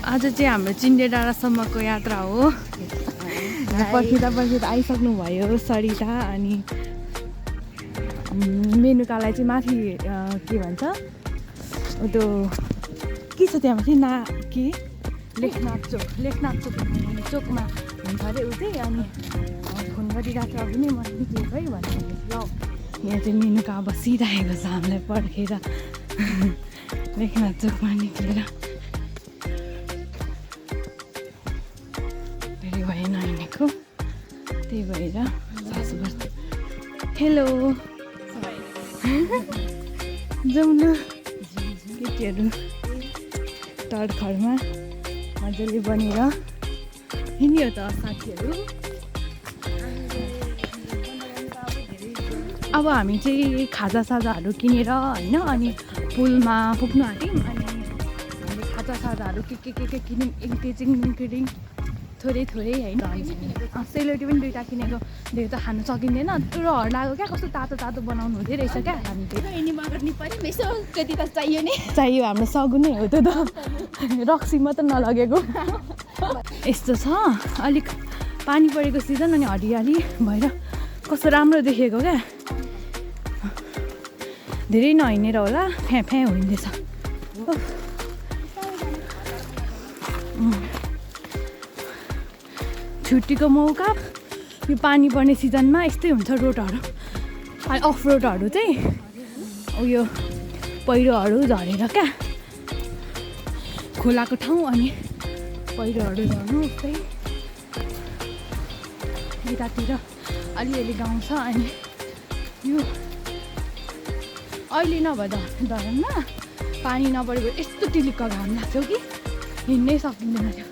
आज चाहिँ हाम्रो चिन्डे डाँडासम्मको यात्रा हो। पर्खिँदा आइसक्नु भयो सरिता अनि मेनुकालाई चाहिँ माथि के भन्छ त्यो के छ त्यहाँ माथि के लेखनाथ चोकमा हुन्छ अरे उ चाहिँ अनि फोन गरिरहेको छ अघि नै म निक्लिएको है भनेर ल यहाँ चाहिँ मेनुका बसिरहेको छ हामीलाई पर्खेर लेखनाथ चोकमा निक्लेर फेरि भएन हिँडेको त्यही भएर सासु गर्छ। हेलो जाउँ न केटीहरू तडखरमा मजाले बनेर हिँड्यो त साथीहरू। अब हामी चाहिँ खाजासाजाहरू किनेर होइन अनि पुलमा पुग्नु आँट्यौँ अनि हामीले खाजासाजाहरू के किन्यौँ इन्क्रिजिङ थोरै होइन सेलरोटी पनि 2टा किनेको त्यो त खानु सकिँदैन तर हर्लाएको क्या कस्तो तातो बनाउनु हुँदै रहेछ क्या चाहियो हाम्रो सगुनै हो त्यो त रक्सी मात्र नलगेको यस्तो छ अलिक पानी परेको सिजन अनि हरियाली भएर कस्तो राम्रो देखेको क्या धेरै नहिँडेर होला फ्याँ हुँदैछ। छुट्टीको मौका यो पानी पर्ने सिजनमा यस्तै हुन्छ रोडहरू अनि अफ रोडहरू चाहिँ उयो पहिरोहरू झरेर क्या खोलाको ठाउँ अनि पहिरोहरू झर्नु उस्तै यतातिर अलिअलि गाउँ छ अनि यो अहिले नभए धरनमा पानी नपरेको यस्तो टिलिक्क घाम लाग्थ्यो कि हिँड्नै सकिँदैन थियो।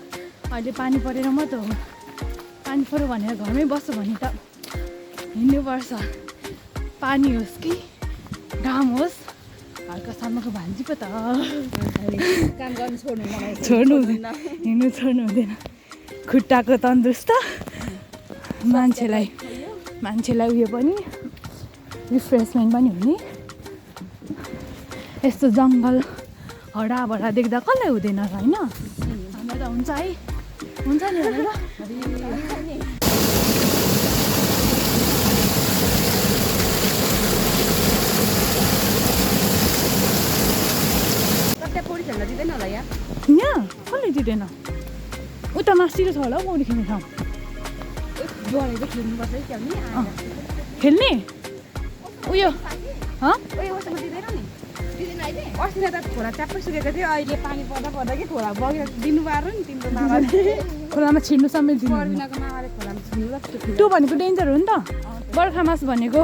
अहिले पानी परेर म त हो पानी पऱ्यो भनेर घरमै बस्यो भने त हिँड्नुपर्छ पानी होस् कि घाम होस् हल्कासम्मको भान्जी पो त काम गर्नु छोड्नु हुँदैन हिँड्नु छोड्नु हुँदैन खुट्टाको तन्दुरुस्त मान्छेलाई उयो पनि रिफ्रेसमेन्ट पनि हुने यस्तो जङ्गल हराभरा देख्दा कसलाई हुँदैन होइन हामीलाई त हुन्छ है हुन्छ नि भनेर दिँदैन होला यहाँ कसले दिँदैन उता मास्तिर छ होला हौ पौडी खेल्ने ठाउँ खेल्ने उयो अस्ति त खोला च्याप्पै सुकेको थियो अहिले पानी पर्दा कि खोला बगेर दिनु पारो नि तिम्रो मामाले खोलामा छिर्नु समेत दिनु मामाले खोलामा छिर्नु त्यो भनेको डेन्जर हो नि त बर्खामास भनेको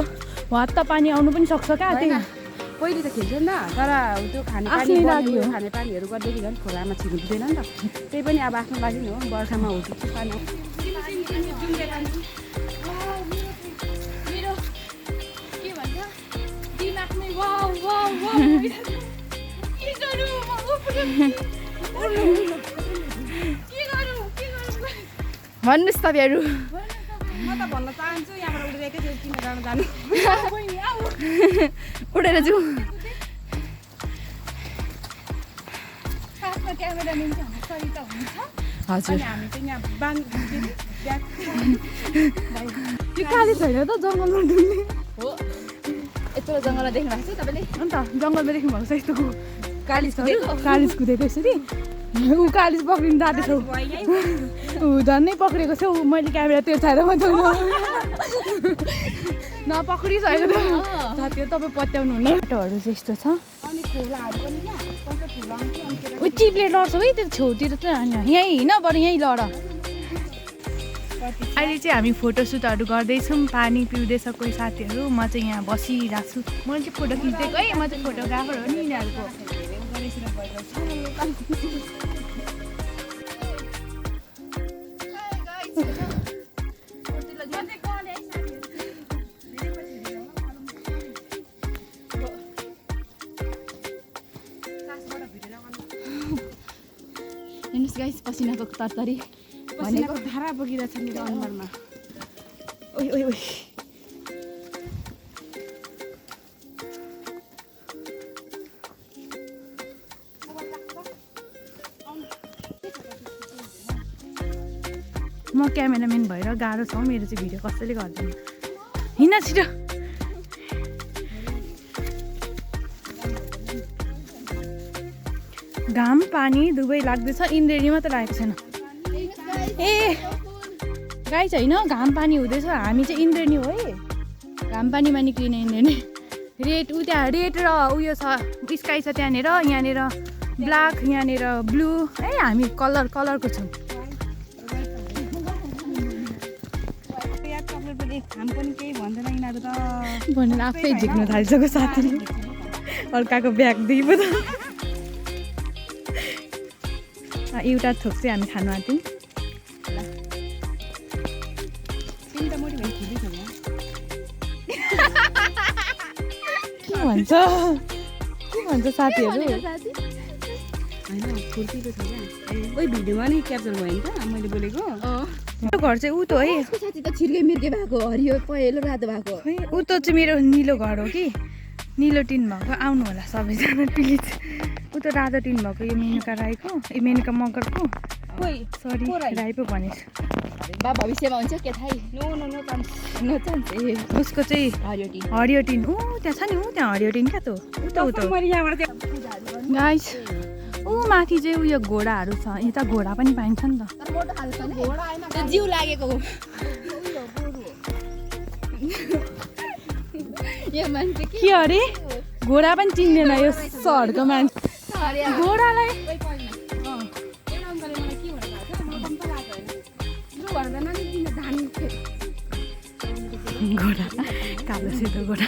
हत्ता पानी आउनु पनि सक्छ क्या त्यही पहिले त खेल्थ्यो नि त तर त्यो खाने पानीहरू गर्दाखेरि झन् खोलामा छिर्नु दिँदैन नि त त्यही पनि अब आफ्नो लागि हो बर्खामा हो कि पानी भन्नुहोस् तपाईँहरू म त भन्न चाहन्छु यहाँबाट उडेर एकैचोटि किनेर जानु उडेर जाउँ हजुर हामी चाहिँ यहाँ यो काली छैन त जङ्गलमा डुल्ने हो यत्रो जङ्गलमा देख्नु भएको छ तपाईँले अन्त जङ्गलमा देख्नु भएको छ यस्तो कालिज कुदेको यसरी ऊ कालिज पक्रिनु जाँदैछौ ऊ झन्नै पक्रेको छौ मैले क्यामेरा तेर्छाएर मात्रै नपक्रिसकेको थियो साथीहरू तपाईँ पत्याउनु हुने बाटोहरू चाहिँ यस्तो छ ऊ चिप्ले लड्छौ है त्यो छेउतिर चाहिँ यहीँ हिँड बरु यहीँ लड। अहिले चाहिँ हामी फोटोसुटहरू गर्दैछौँ पानी पिउँदैछ कोही साथीहरू म चाहिँ यहाँ बसिरहेको छु मैले चाहिँ फोटो खिच्दिएको है म चाहिँ फोटोग्राफर हो नि यिनीहरूको हेर्नुहोस् गाइस पसिनाको तरतरी भनेको धारा बगिरहेछ मेरो अनुहारमा ओइ म क्यामेराम्यान भएर गाह्रो छ मेरो चाहिँ भिडियो कसैले गर्दैन हिँड छिटो घाम पानी दुवै लाग्दैछ इन्द्रेणी मात्र लागेको छैन ए गाई छैन घाम पानी हुँदैछ हामी चाहिँ इन्द्रेणी हो है घाम पानीमा निक्लिने इन्द्रेणी रेड उ त्यहाँ रेड र उयो छ स्काई छ त्यहाँनिर यहाँनिर ब्ल्याक यहाँनिर ब्लू है हामी कलरको छौँ भनेर आफै झिक्नु थालिसक्यो साथीले अर्काको ब्याग दिइ पो त एउटा थोक चाहिँ हामी खानु आँट्यौँ के भन्छ साथीहरू ओइ भिडियोमा नि क्याप्चर भयो नि त मैले बोलेको मेरो घर चाहिँ ऊ त है साथी त छिर्के मिर्के भएको हरियो पहेँलो रातो भएको खै ऊ त चाहिँ मेरो निलो घर हो कि निलो टिन भएको आउनु होला सबैजना प्लिज ऊ त रातो टिन भएको यो मेनुका राईको मेनुका मगरको सरी राई पो भनेछ बा भविष्यमा हुन्छ के थाहै नो चान्स उसको चाहिँ हरियो टिन ऊ त्यहाँ छ नि ऊ त्यहाँ हरियो टिन क्या त गाइस ऊ माथि चाहिँ उयो घोडाहरू छ यता घोडा पनि पाइन्छ नि त जिउ लागेको यो मान्छे के अरे घोडा पनि चिन्दैन यो सहरको मान्छे घोडालाई घोडा कालो सेतो घोडा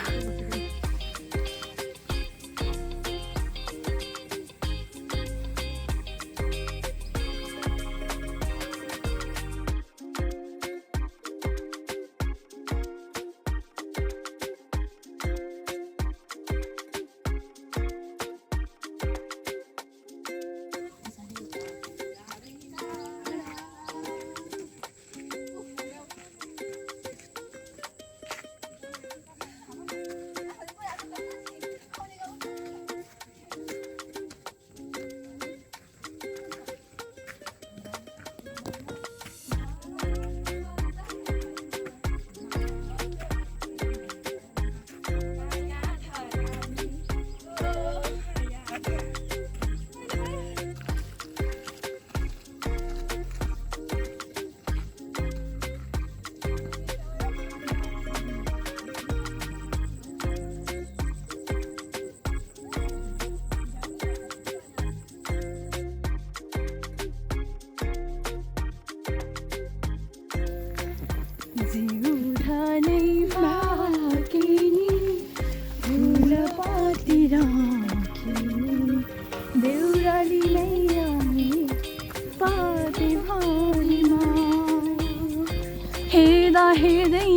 हेर्दै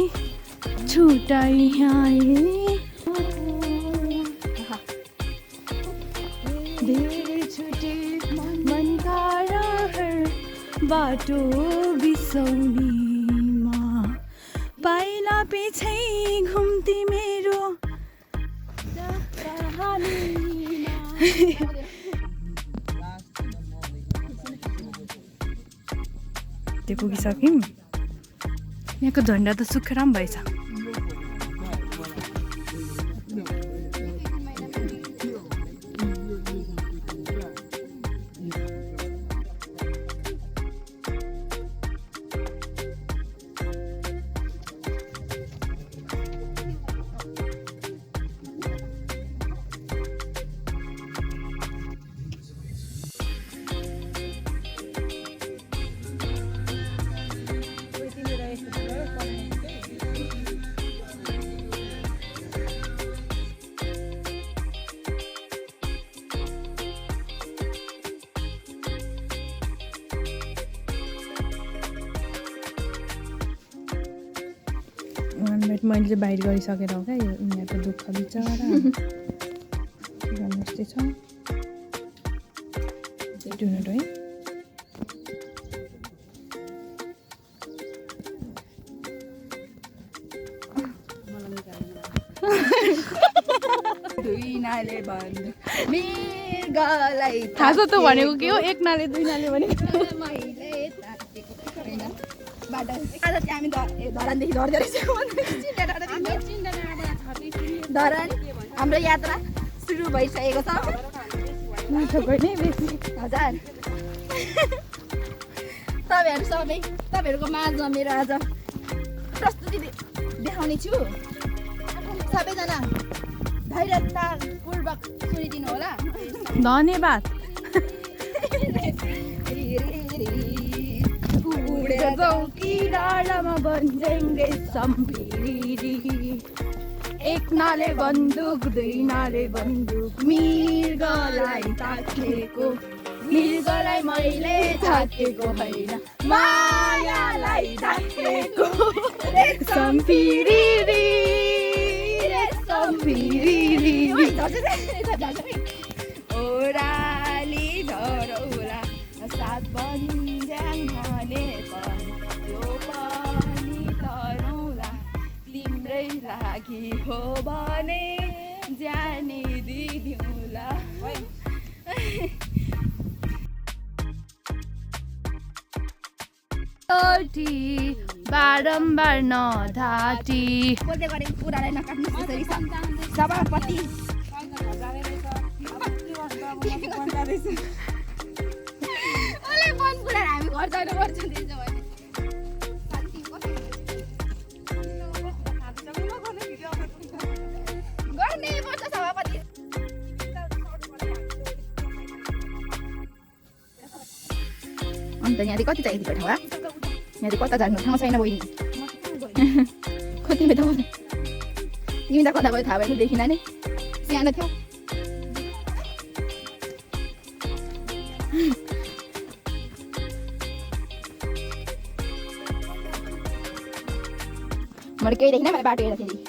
छुटाइ धेरै छुटे मनका बाटो बिसौनीमा पाइला पछि घुम्ती मेरो त्यो पुगिसक्यौँ यहाँको झन्डा त सुक्खा पनि भएछ मैले चाहिँ बाहिर गरिसकेर हो क्या यो यिनीहरूको दुःख बिचरा जस्तै छ है थाहा छ त भनेको के हो एक नाले दुई नाले भनेको बाटो आज चाहिँ हामी धरानदेखि लड्दै रहेछौँ धरान हाम्रो यात्रा सुरु भइसकेको छ हजुर तपाईँहरूको माझमा मेरो आज प्रस्तुति देखाउने छु सबैजना धैर्यतापूर्वक सुनिदिनु होला धन्यवाद उडेर जाऊ कि डाँडामा बन्जेङ्गे सम्फिरी एक नाले बन्दुक दुई नाले बन्दुक मृगलाई ताकेको मृगलाई मैले थाकेको होइन मायालाई ढाकेको सम्फिरी ओराली झरौला सात बन्ज्याङ भने यो पनि तरौला तिम्रै लागि हो भने जाने दिदिउँला बारम्बार नढाटी बोल्दै गरेको कुरालाई नकाट्नु त्यसरी सभापति हामी घर जानु पर्छ गर्ने पर्छ सभापति अन्त यहाँदेखि कति चाहिएको ठाउँमा यहाँदेखि कता जानु ठाउँ छैन बहिनी कति बेला तिमी त कता गयो थाहा भएको देखिन नि सानो थियो मैले केही देखिनँ मैले बाटो हेर्दा थिएँ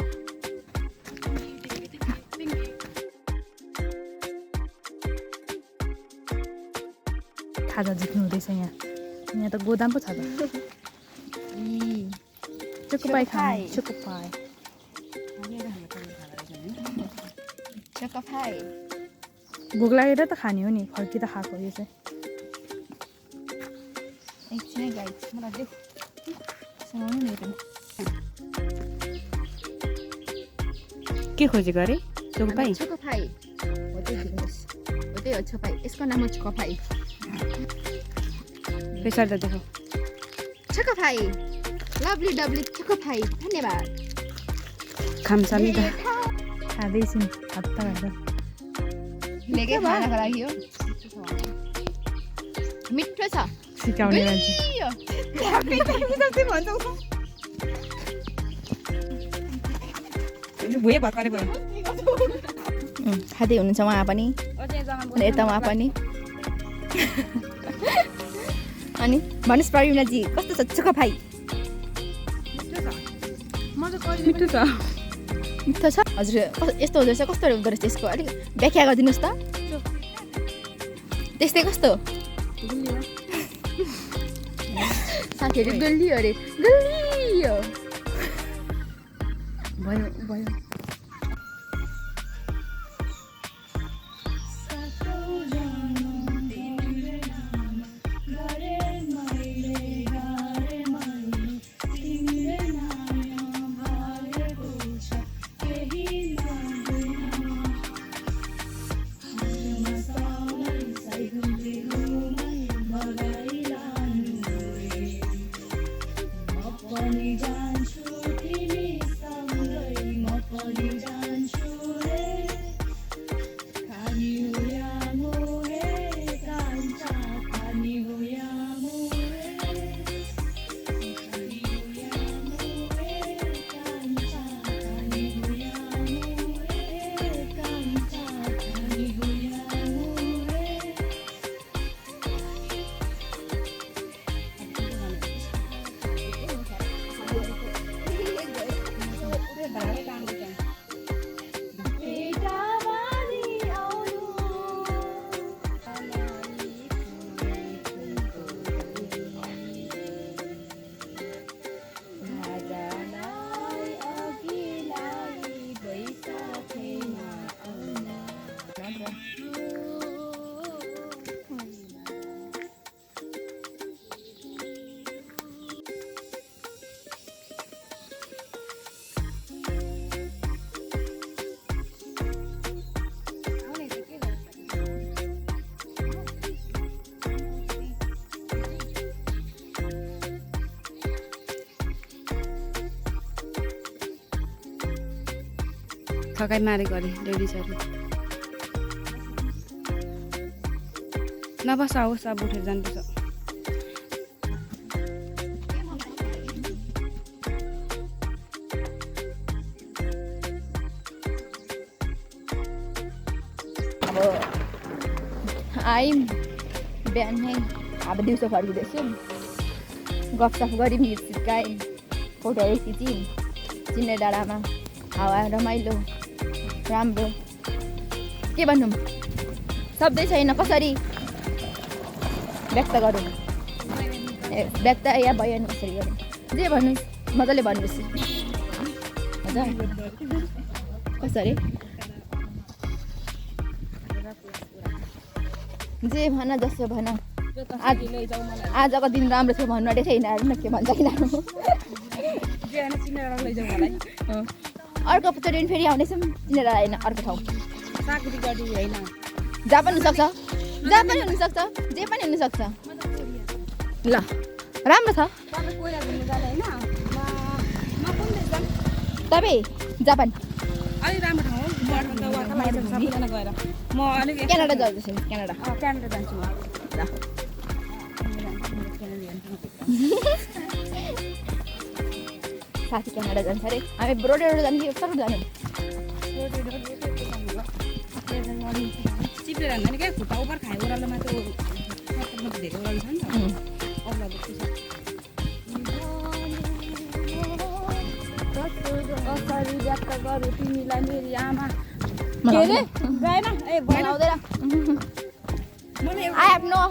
खाजा झिक्नु हुँदैछ यहाँ त गोदाम पो छ त चोकोपाई खाने चोकोपाई भोक लागेर त खाने हो नि फर्की त खाएको यो चाहिँ के खोजेको अरे चोकोपाई चोकोपाई हो त्यही हो चोकोपाई यसको नाम हो चोकोपाई पैसा त देखो चोकोपाई लभली डब्ली चोकोपाई धन्यवाद खामसामी त खाँदैछौँ हप्ता गर्दा लेके खानको लागि हो मिठो छ सिकाउने मान्छे खाँदै हुनुहुन्छ उहाँ पनि यता उहाँ पनि अनि भन्नुहोस् प्रवीणाजी कस्तो छ चोकोपाई मिठो छ मिठो छ हजुर यस्तो हुँदो रहेछ कस्तो हुँदो रहेछ यसको अलिक व्याख्या गरिदिनुहोस् त त्यस्तै कस्तो साथीहरू गल्लियो अरे गल्लियो भयो भयो थकाइ मारेको अरे लेडिजहरू नबस होस् अब उठेर जानुपर्छ अब आयौँ बिहानै अब दिउँसो फर्किँदैछु गफसफ गऱ्यौँ गीत सित गायौँ फोटोहरू खिच्यौँ चिन्ने डाँडामा हावा रमाइलो राम्रो के भनौँ शब्दै छैन कसरी व्यक्त गरौँ व्यक्त या बयान कसरी गरौँ जे भन्नुहोस् मजाले भन्नुहोस् हजुर कसरी जे भन जसो भन आजको दिन राम्रो थियो भन्नु आँटेको छैन न के भन्छ अर्को पछाडि फेरि आउँदैछौँ चिनेर होइन अर्को ठाउँ जहाँ पनि हुनसक्छ जहाँ पनि हुनसक्छ जे पनि हुनसक्छ ल राम्रो छ तपाईँ जापान अलिक राम्रो ठाउँ हो क्यानाडा जाँदैछु क्यानाडा क्यानाडा जान्छु ल साथी क्यानाडा जान्छ अरे हामी रोडेर जाने कि कता जाने चिप्लेर हान्दैन क्या खुट्टा उपर खायो ओह्रालोमा त्यो धेरै ओह्रालो छ नि त कसरी व्यक्त गरौँ तिमीलाई मेरी आमा के अरे गएन ए भएन आउँदैन आई हेभ नो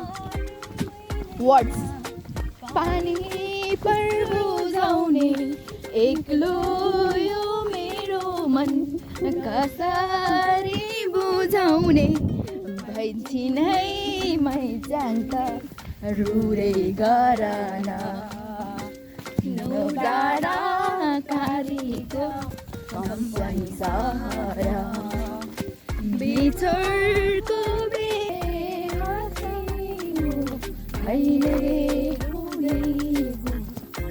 वर्ड्स पानी पर बुझाउने एक्लो यो मेरो मन कसरी बुझाउने भैछिनै मै जान्त रुरे गरन डाँडा कारीको कम्पनी सहर बिछोडको बेला अहिले हुँदैगयो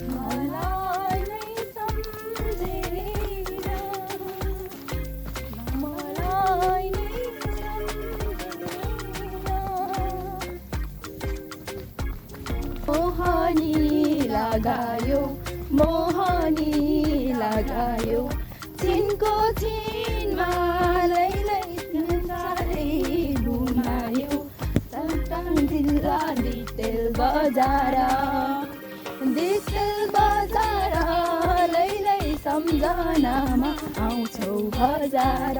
मलाई नै सम्झेर मलाई नै सम्झेर मोहनी लगायो चिनको चिनमा लैलै घुमायो तन्ताङ जिल्ला डिटेल बजार लैलै सम्झनामा आउँछौ हजार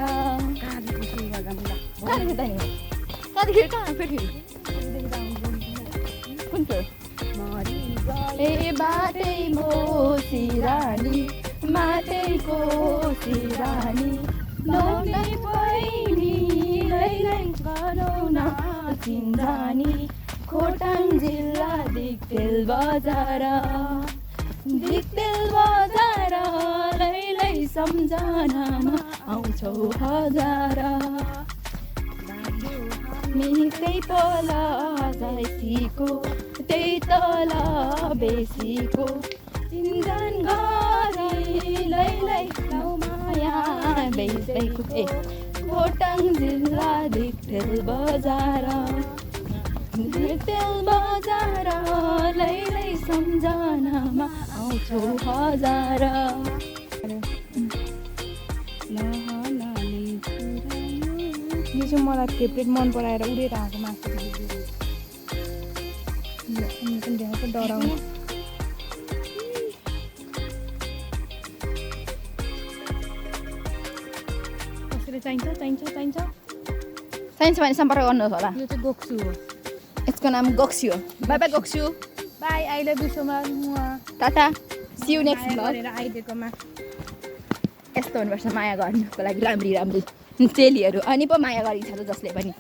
ए बाटै मोसिरानी माटैको सिरानी नौनै पैनी लैलै गरौ न चिन्जानी खोटाङ जिल्ला दिक्तेल बजार लैलै सम्झनामा आउँछौ हजार मिकै तल जाइसीको त्यही तल बेसीको चिन्जान गरी लैलै माया बेसैको खोटाङ जिल्ला दिक्तेल बजार लैलै सम्झनामा आउँछौ हजार यो चाहिँ मलाई फेभरेट मन पराएर उडेर आएको मासु पनि देखाएको डराउनु कसरी चाहिन्छ चाहिन्छ भने सम्पर्क गर्नुहोस् होला यो चाहिँ गोक्सु हो यसको नाम गोक्सी हो बाई बाई गोक्सी बाई अहिले विश्वमा tata see you next blog आइदिएकोमा यस्तो हुनुपर्छ माया गर्नुको लागि राम्री चेलीहरू अनि पो माया गरिन्छ त जसले पनि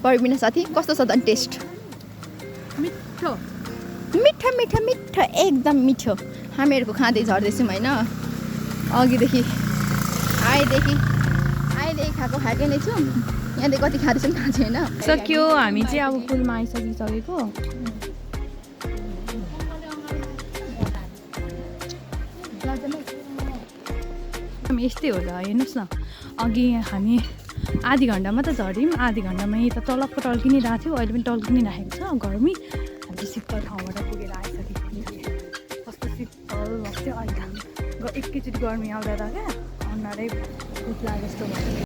पर्मिना साथी कस्तो छ त टेस्ट मिठो मिठो एकदम मिठो हामीहरूको खाँदै झर्दैछौँ होइन अघिदेखि आएदेखि खाएकै नै छौँ यहाँदेखि कति खाँदैछौँ थाहा छैन सक्यो हामी चाहिँ अब पुलमा आइसकिसकेको यस्तै हो त हेर्नुहोस् न अघि हामी आधी घन्टा मात्रै झऱ्यौँ आधी घन्टामा यता तलको टल्किनिरहेको थियो अहिले पनि टल्किनिराखेको छ गर्मी हामी शीतल ठाउँबाट पुगेर आइसकेको कस्तो शीतल भएको थियो अहिले एकैचोटि गर्मी आउँदा त क्या अनुहारै उठ्ला जस्तो भयो